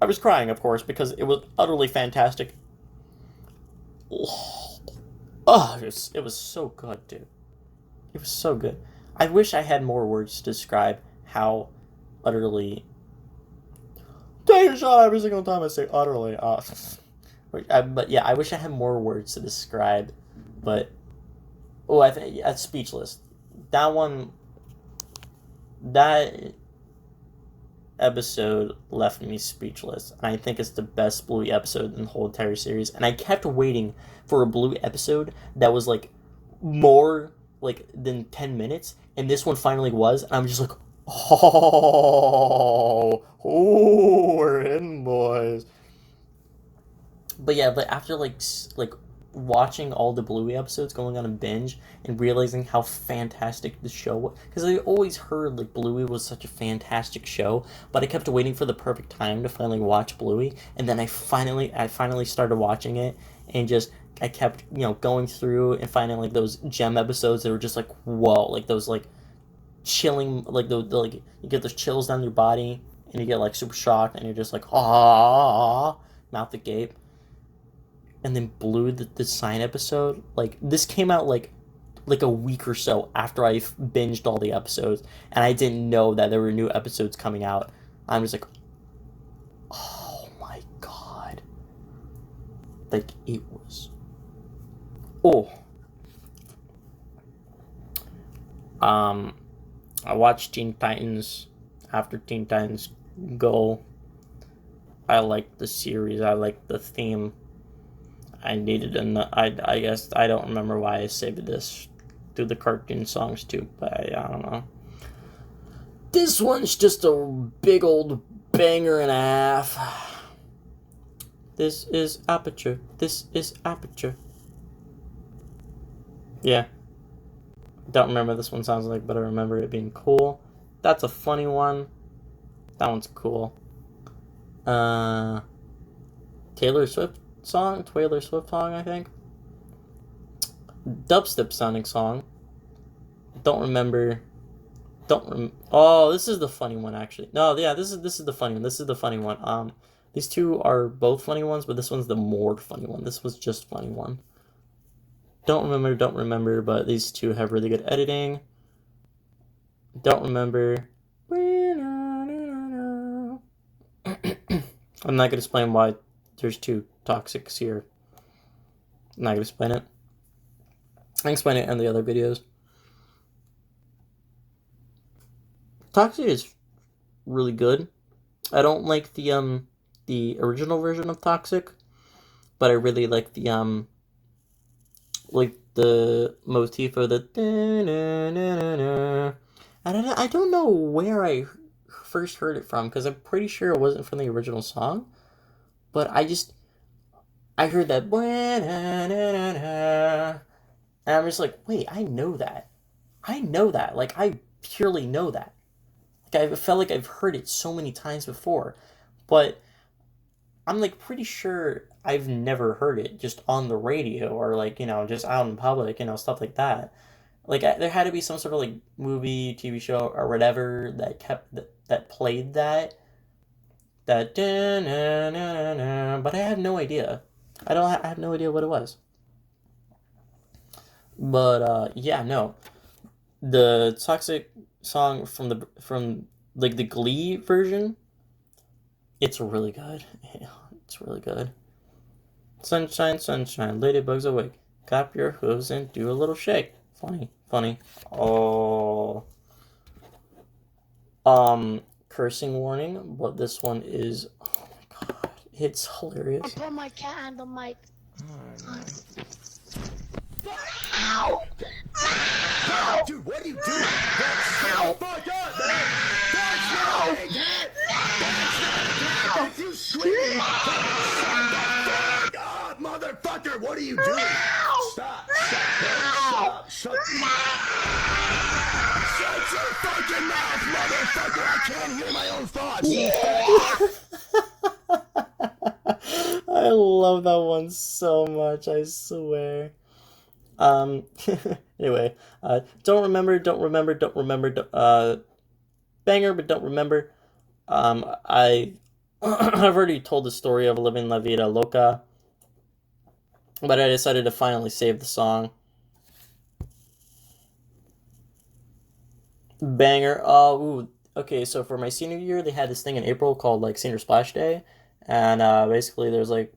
I was crying, of course, because it was utterly fantastic. It was so good, dude. It was so good. I wish I had more words to describe how utterly... Take a shot every single time I say utterly. But yeah, I wish I had more words to describe. But I think that's speechless. That episode left me speechless. And I think it's the best Bluey episode in the whole entire series. And I kept waiting for a Bluey episode that was like more like than 10 minutes. And this one finally was. And I'm just like, we're in, boys. But yeah, but after like watching all the Bluey episodes, going on a binge, and realizing how fantastic the show was, because I always heard like Bluey was such a fantastic show, but I kept waiting for the perfect time to finally watch Bluey, and then I finally started watching it, and just I kept going through and finding like those gem episodes that were just like whoa, like those like chilling, like the like you get those chills down your body, and you get like super shocked, and you're just like mouth agape. And then Blue, the Sign episode, like this came out like a week or so after I binged all the episodes, and I didn't know that there were new episodes coming out. I'm just like, oh my god, like it was. I watched Teen Titans after Teen Titans Go. I liked the series. I liked the theme. I needed I guess I don't remember why I saved this through the cartoon songs too, but I don't know. This one's just a big old banger and a half. This is Aperture. This is Aperture. Yeah. Don't remember what this one sounds like, but I remember it being cool. That's a funny one. That one's cool. Taylor Swift song, I think. Dubstep sounding song. Don't remember. Oh, this is the funny one actually. No, yeah, this is the funny one. This is the funny one. These two are both funny ones, but this one's the more funny one. This was just funny one. Don't remember, but these two have really good editing. Don't remember. I'm not gonna explain why there's 2 toxics here. I'm not gonna explain it. I can explain it in the other videos. Toxic is really good. I don't like the original version of Toxic. but I really like the motif of the. I don't know where I first heard it from because I'm pretty sure it wasn't from the original song, but I heard that, and I'm just like, wait, I know that. I know that. Like, I purely know that. Like, I felt like I've heard it so many times before, but I'm like pretty sure I've never heard it just on the radio or like, just out in public, stuff like that. Like, there had to be some sort of like movie, TV show, or whatever that that played that, but I have no idea. I have no idea what it was. But yeah, no, the Toxic song from like the Glee version, it's really good. Yeah, it's really good. Sunshine, sunshine, ladybugs awake. Clap your hooves and do a little shake. Funny, funny. Oh, cursing warning, but this one is. Oh my god, it's hilarious. I put my cat on the mic. Ow! Ow! Dude, what are you doing? Ow! Fuck up, man! That's not a cat! That's not a cat! You scream! Shut the fuck up, motherfucker! What are you doing? Stop! Stop! Shut your fucking mouth, motherfucker! I can't hear my own thoughts! I love that one so much, I swear. Anyway, don't remember, banger, but don't remember. I've already told the story of Living La Vida Loca, but I decided to finally save the song. Banger. Oh, ooh. Okay, so for my senior year, they had this thing in April called like Senior Splash Day, and basically there's like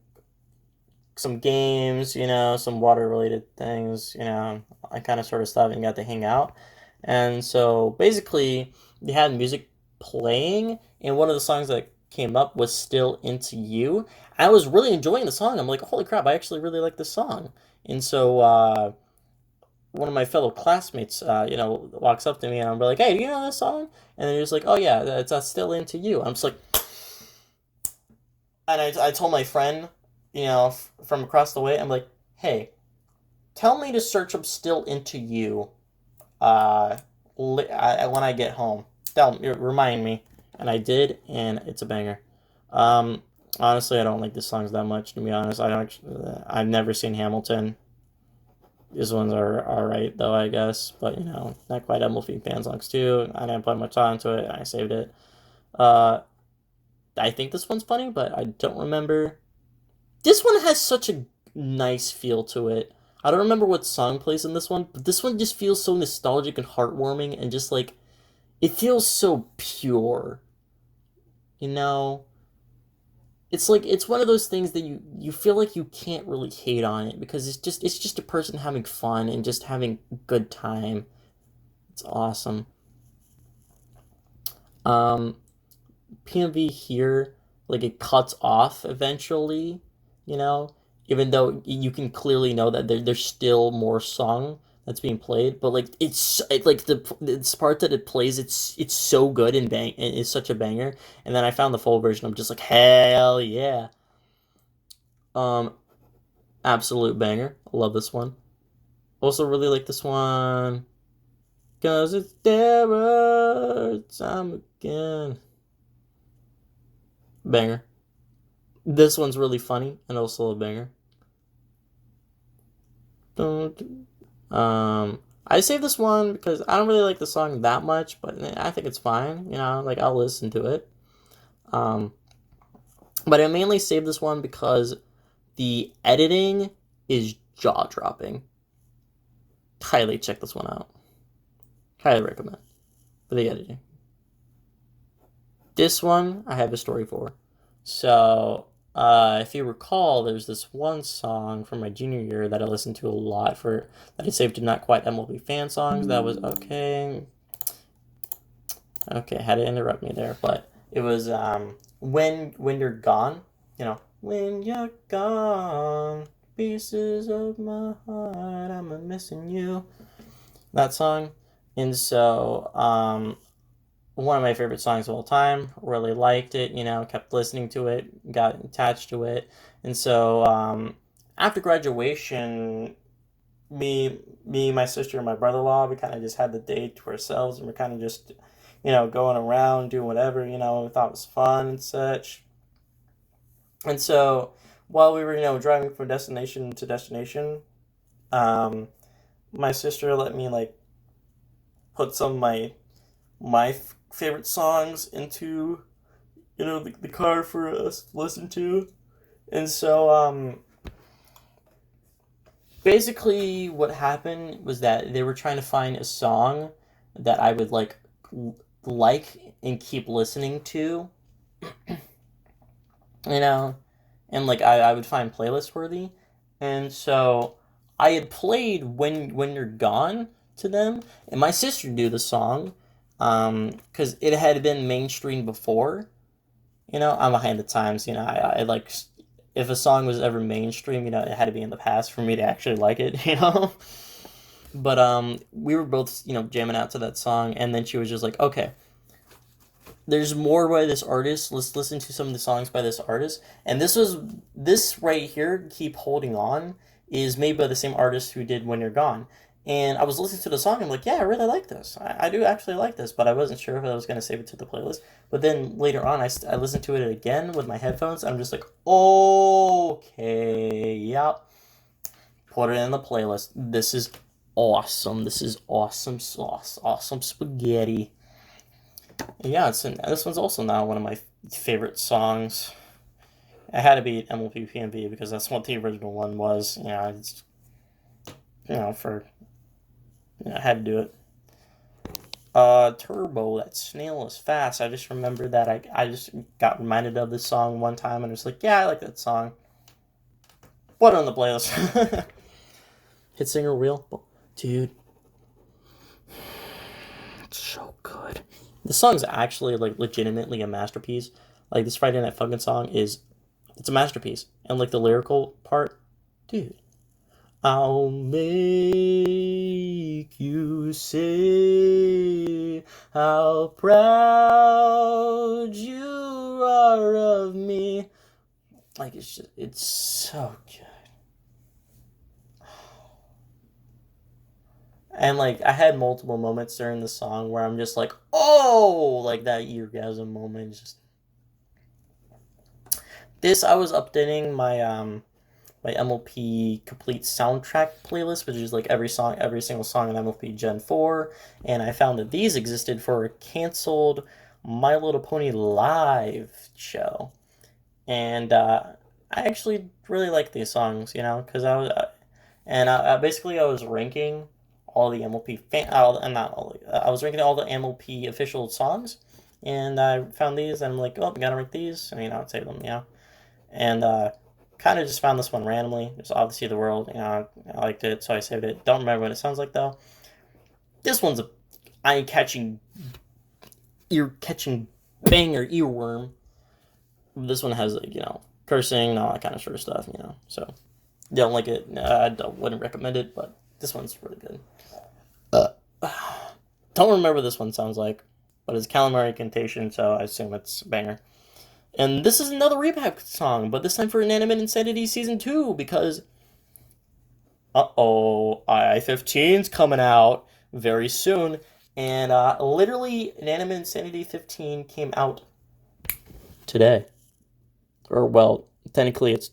some games, some water related things, I kind of sort of stuff, and got to hang out. And so basically, they had music playing, and one of the songs that came up was Still Into You. I was really enjoying the song. I'm like, holy crap, I actually really like this song. And so one of my fellow classmates, walks up to me and I'm like, hey, do you know this song? And they're just like, oh yeah, it's Still Into You. I'm just like, and I told my friend, from across the way, I'm like, hey, tell me to search up Still Into You when I get home. Remind me. And I did, and it's a banger. Honestly, I don't like the songs that much, to be honest. I've never seen Hamilton. These ones are alright, though, I guess. But, not quite Mlp Fannn Songs, too. I didn't put much time into it, and I saved it. I think this one's funny, but I don't remember. This one has such a nice feel to it. I don't remember what song plays in this one, but this one just feels so nostalgic and heartwarming, and just like, it feels so pure. It's like, it's one of those things that you feel like you can't really hate on it, because it's just a person having fun and just having a good time. It's awesome. PMV here, like, it cuts off eventually, even though you can clearly know that there's still more song that's being played, but like like this part that it plays, it's so good and it's such a banger. And then I found the full version. I'm just like, hell yeah. Absolute banger. I love this one. Also really like this one, cause it's terror time again. Banger. This one's really funny and also a banger. I saved this one because I don't really like the song that much, but I think it's fine. Like, I'll listen to it. But I mainly saved this one because the editing is jaw-dropping. Highly check this one out. Highly recommend for the editing. This one I have a story for. So, if you recall, there's this one song from my junior year that I listened to a lot that I saved to Not Quite Mlp Fannn Songs. That was okay. Okay, had to interrupt me there, but it was When You're Gone. when you're gone. Pieces of my heart, I'm a missing you. That song. And so, one of my favorite songs of all time. Really liked it, kept listening to it, got attached to it. And so, after graduation, me, my sister, and my brother-in-law, we kind of just had the day to ourselves, and we're kind of just, going around doing whatever, we thought was fun and such. And so, while we were, driving from destination to destination, um, my sister let me like put some of my favorite songs into the car for us to listen to. And so basically what happened was that they were trying to find a song that I would like and keep listening to, you know, and I would find playlist worthy. And so I had played When You're Gone to them, and my sister knew the song because it had been mainstream before. I'm behind the times. I like if a song was ever mainstream, it had to be in the past for me to actually like it. But we were both jamming out to that song, and then she was just like, okay, there's more by this artist. Let's listen to some of the songs by this artist. And this right here, Keep Holding On, is made by the same artist who did When You're Gone. And I was listening to the song, and I'm like, yeah, I really like this. I do actually like this, but I wasn't sure if I was going to save it to the playlist. But then later on, I listened to it again with my headphones. I'm just like, okay, yep. Put it in the playlist. This is awesome. This is awesome sauce. Awesome spaghetti. Yeah, this one's also now one of my favorite songs. It had to be Mlp PNB because that's what the original one was. It's, I had to do it. Turbo, that snail is fast. I just remember that I just got reminded of this song one time and I was like, yeah, I like that song. Put it on the playlist. Hit singer reel. Dude. It's so good. The song's actually legitimately a masterpiece. Like this Friday Night Funkin' song it's a masterpiece. And the lyrical part, dude. I'll make you say how proud you are of me. It's so good. And I had multiple moments during the song where I'm just like, oh, that orgasm moment. Just this, I was updating my MLP complete soundtrack playlist, which is every single song in MLP Gen 4, and I found that these existed for a canceled My Little Pony live show, and I actually really like these songs, because basically I was ranking all the MLP not all, I was ranking all the MLP official songs, and I found these, and I'm like, oh, I gotta rank these, and I'd save them, and kind of just found this one randomly. It's obviously the world, I liked it, so I saved it. Don't remember what it sounds like though. This one's a ear catching banger earworm. This one has cursing and all that kind of sort of stuff, So don't like it. Wouldn't recommend it, but this one's really good. Don't remember what this one sounds like, but it's Calamari Incantation, so I assume it's a banger. And this is another remake song, but this time for Inanimate Insanity Season 2, because I-15's coming out very soon, and literally Inanimate Insanity 15 came out today. Or, well, technically it's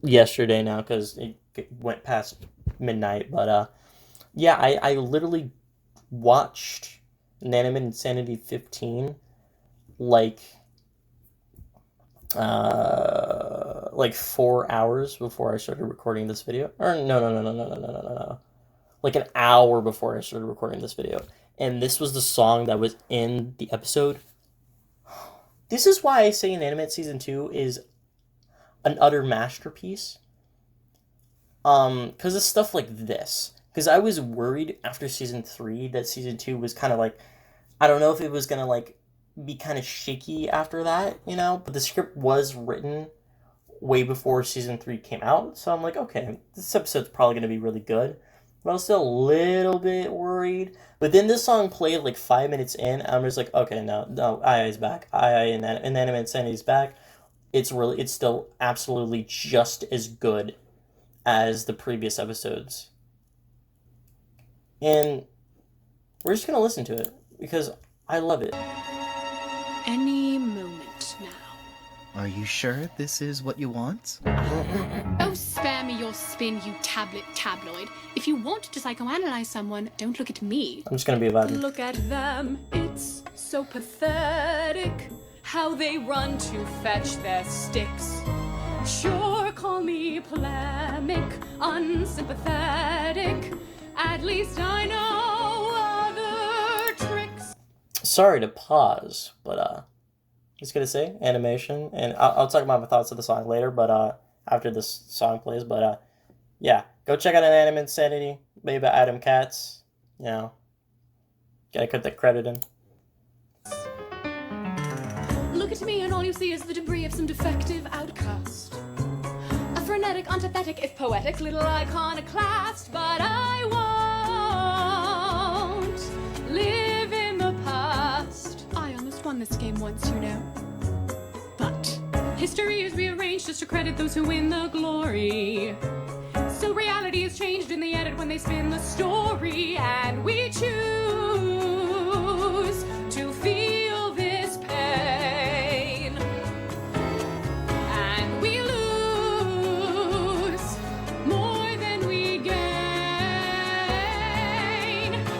yesterday now, because it went past midnight, but yeah, I literally watched Inanimate Insanity 15 like 4 hours before I started recording this video. Or no. Like an hour before I started recording this video. And this was the song that was in the episode. This is why I say Inanimate Season 2 is an utter masterpiece. Because of stuff like this. Because I was worried after Season 3 that Season 2 was kind of I don't know if it was going to be kind of shaky after that, but the script was written way before season 3 came out, so I'm like, okay, this episode's probably going to be really good. But I was still a little bit worried. But then this song played like 5 minutes in, and I'm just like, okay, no, Ai is back. Ai and Inanimate Insanity is back. It's still absolutely just as good as the previous episodes. And we're just gonna listen to it because I love it. Any moment now. Are you sure this is what you want? Oh, spare me your spin, you tabloid. If you want to psychoanalyze someone, don't look at me. I'm just gonna be about it. Look at them, it's so pathetic how they run to fetch their sticks. Sure, call me polemic, unsympathetic. At least I know other tricks. Sorry to pause, but just gonna say animation, and I'll talk about my thoughts of the song later, but after this song plays, but yeah, go check out Inanimate Insanity, made by Adam Katz. You know, gotta put that credit in. Look at me and all you see is the debris of some defective outcast. A frenetic, antithetic, if poetic, little iconoclast. But I won't live in the past. I almost won this game once, you know. But history is rearranged just to credit those who win the glory. So reality is changed in the edit when they spin the story. And we choose to feel this pain. And we lose more than we gain.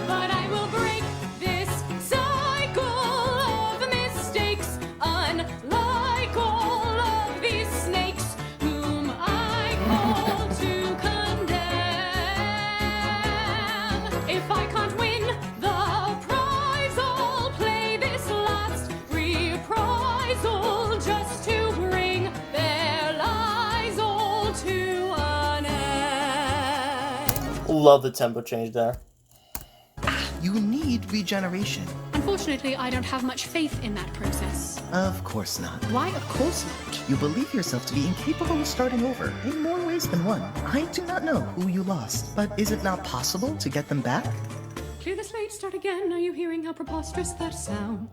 But I will break this cycle of mistakes, unlike all of these snakes whom I call to condemn. If I can't win the prize, I'll play this last reprisal just to bring their lies all to an end. Love the tempo change there. You need regeneration. Unfortunately, I don't have much faith in that process. Of course not. Why, of course not. You believe yourself to be incapable of starting over in more ways than one. I do not know who you lost, but is it not possible to get them back? Clear the slate, start again. Are you hearing how preposterous that sounds?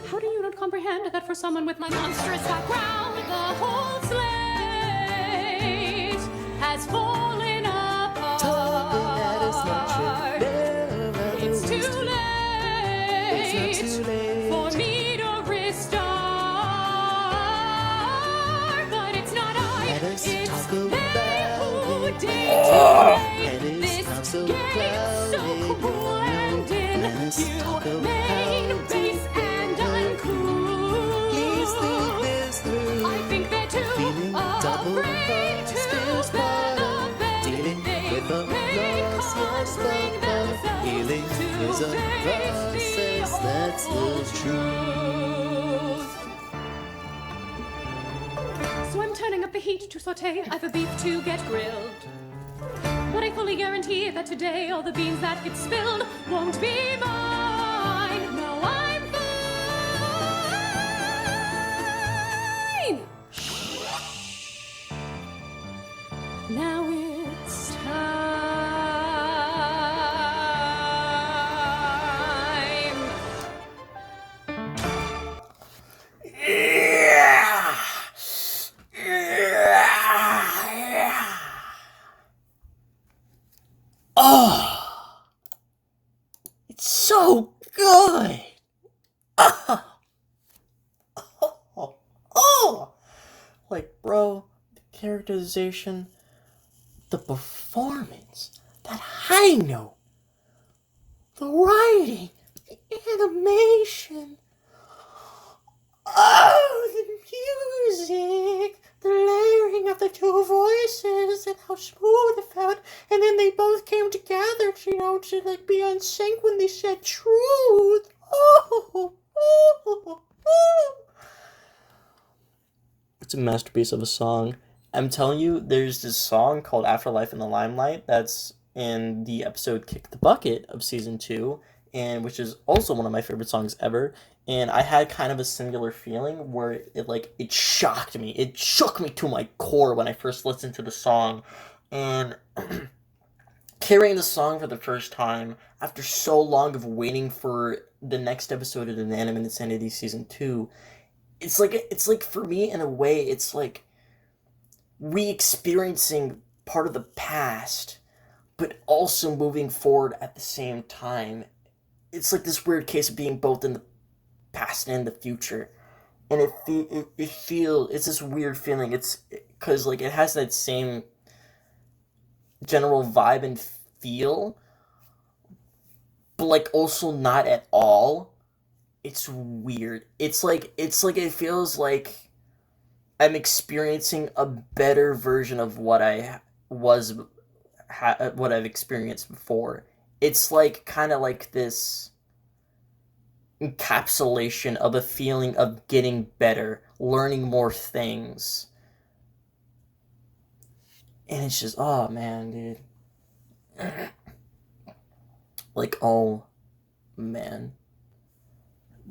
How do you not comprehend that for someone with my monstrous background, the whole slate has fallen apart? It's too late for me to restart, but it's not I, it's they who dictate this game so cool and inhumane, base and uncool. I think they're too afraid to bear the bend. They can't bring themselves to face the awful truth. So I'm turning up the heat to saute, I've a beef to get grilled. But I fully guarantee that today all the beans that get spilled won't be mine. No, I'm fine. Now it's time. Oh, it's so good. Oh, like, bro, the characterization, the performance, that high note, the writing, the animation, oh, the music, the layering of the two voices, and how smooth it felt, and then they both came together, you know, to like be on sync when they said truth. Oh. It's a masterpiece of a song. I'm telling you, there's this song called Afterlife in the Limelight that's in the episode Kick the Bucket of season 2, and which is also one of my favorite songs ever. and I had kind of a similar feeling where it shocked me. It shook me to my core when I first listened to the song, and carrying the song for the first time after so long of waiting for the next episode of the Anime Insanity Season 2, it's like for me, in a way, it's like re-experiencing part of the past, but also moving forward at the same time. It's like this weird case of being both in the past and the future, and it's this weird feeling. It's because like it has that same general vibe and feel, but like also not at all. It's weird. It feels like I'm experiencing a better version of what what I've experienced before. It's like kind of like this encapsulation of a feeling of getting better, learning more things. And it's just, oh man, dude. Like, oh man.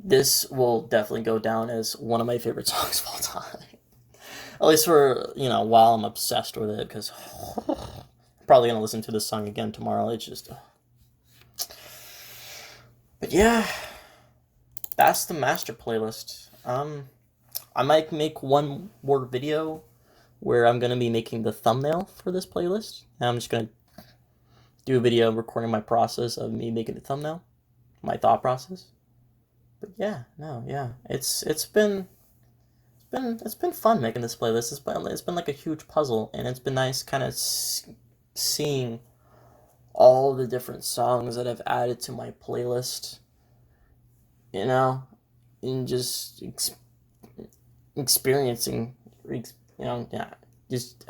This will definitely go down as one of my favorite songs of all time. At least for, while I'm obsessed with it, because I'm probably going to listen to this song again tomorrow. It's just... But yeah, that's the master playlist. I might make one more video where I'm going to be making the thumbnail for this playlist. And I'm just going to do a video recording my process of me making the thumbnail, my thought process. But yeah, it's been fun making this playlist. It's been like a huge puzzle, and it's been nice kind of seeing all the different songs that I've added to my playlist, and just experiencing, just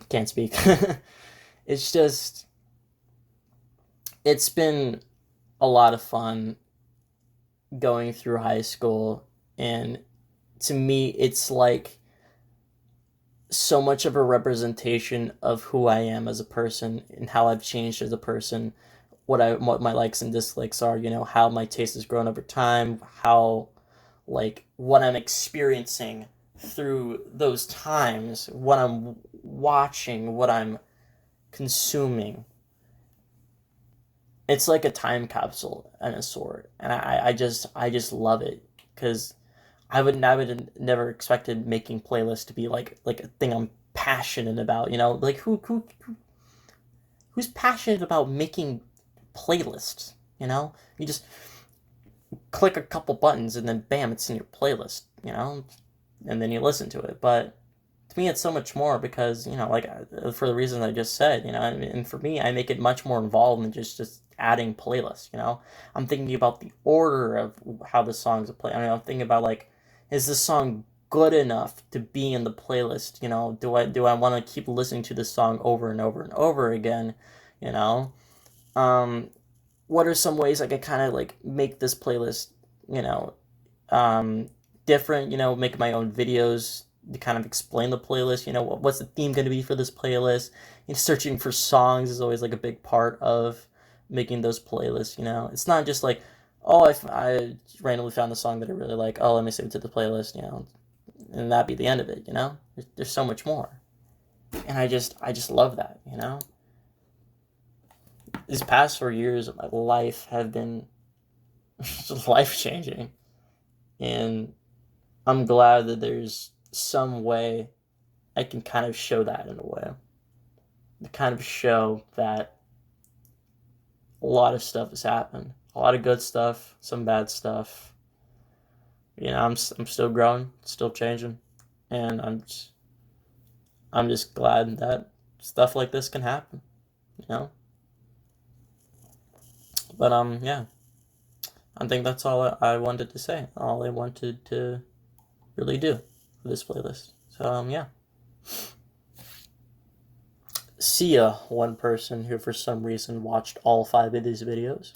can't speak. It's been a lot of fun going through high school, and to me it's like so much of a representation of who I am as a person and how I've changed as a person, what my likes and dislikes are, how my taste has grown over time, how like what I'm experiencing through those times, what I'm watching, what I'm consuming. It's like a time capsule and a sort, and I just love it, because I would never expected making playlists to be like a thing I'm passionate about. Like who's passionate about making playlists? You just click a couple buttons and then bam, it's in your playlist. And then you listen to it. But to me, it's so much more, because for the reasons I just said. And for me, I make it much more involved than just adding playlists. I'm thinking about the order of how the songs are played. I'm thinking about like, is this song good enough to be in the playlist? Do I want to keep listening to this song over and over and over again? What are some ways I could kind of like make this playlist, different? Make my own videos to kind of explain the playlist. What's the theme going to be for this playlist? Searching for songs is always like a big part of making those playlists. It's not just like, oh, I randomly found the song that I really like. Oh, let me save it to the playlist. And that'd be the end of it. There's so much more, and I just love that. These past 4 years of my life have been just life changing, and I'm glad that there's some way I can kind of show that in a way. To kind of show that a lot of stuff has happened. A lot of good stuff, some bad stuff. I'm still growing, still changing, and I'm just glad that stuff like this can happen. But yeah, I think that's all I wanted to say. All I wanted to really do for this playlist. So yeah. See ya, one person who for some reason watched all 5 of these videos.